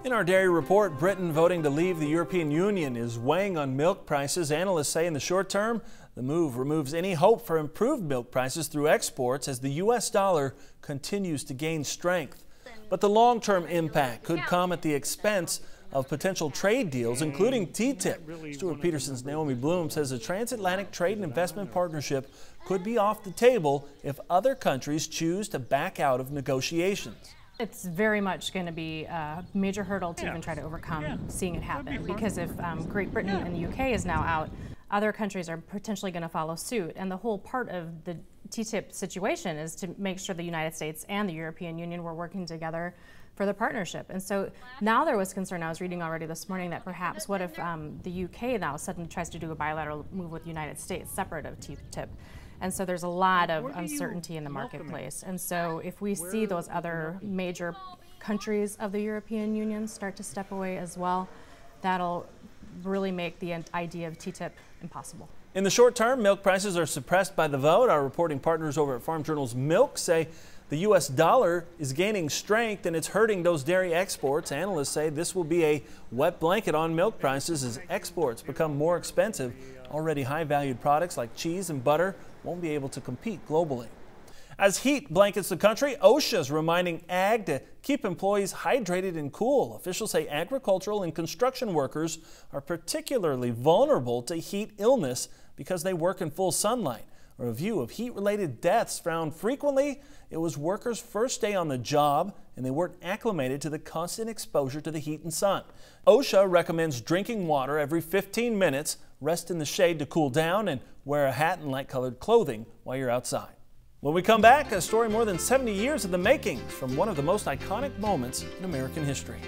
In our dairy report, Britain voting to leave the European Union is weighing on milk prices. Analysts say in the short term, the move removes any hope for improved milk prices through exports as the U.S. dollar continues to gain strength. But the long-term impact could come at the expense of potential trade deals, including TTIP. Stuart Peterson's Naomi Bloom says a transatlantic trade and investment partnership could be off the table if other countries choose to back out of negotiations. It's very much going to be a major hurdle to even try to overcome seeing it happen, because if Great Britain and the UK is now out, other countries are potentially going to follow suit. And the whole part of the TTIP situation is to make sure the United States and the European Union were working together for the partnership. And so now there was concern, I was reading already this morning, that perhaps what if the UK now suddenly tries to do a bilateral move with the United States separate of TTIP? And so there's a lot of uncertainty in the marketplace. And so if we see those other major countries of the European Union start to step away as well, that'll really make the idea of TTIP impossible. In the short term, milk prices are suppressed by the vote. Our reporting partners over at Farm Journal's Milk say the U.S. dollar is gaining strength and it's hurting those dairy exports. Analysts say this will be a wet blanket on milk prices as exports become more expensive. Already high-valued products like cheese and butter won't be able to compete globally. As heat blankets the country, OSHA is reminding ag to keep employees hydrated and cool. Officials say agricultural and construction workers are particularly vulnerable to heat illness because they work in full sunlight. A review of heat-related deaths found frequently it was workers' first day on the job and they weren't acclimated to the constant exposure to the heat and sun. OSHA recommends drinking water every 15 minutes, rest in the shade to cool down, and wear a hat and light-colored clothing while you're outside. When we come back, a story more than 70 years in the making from one of the most iconic moments in American history.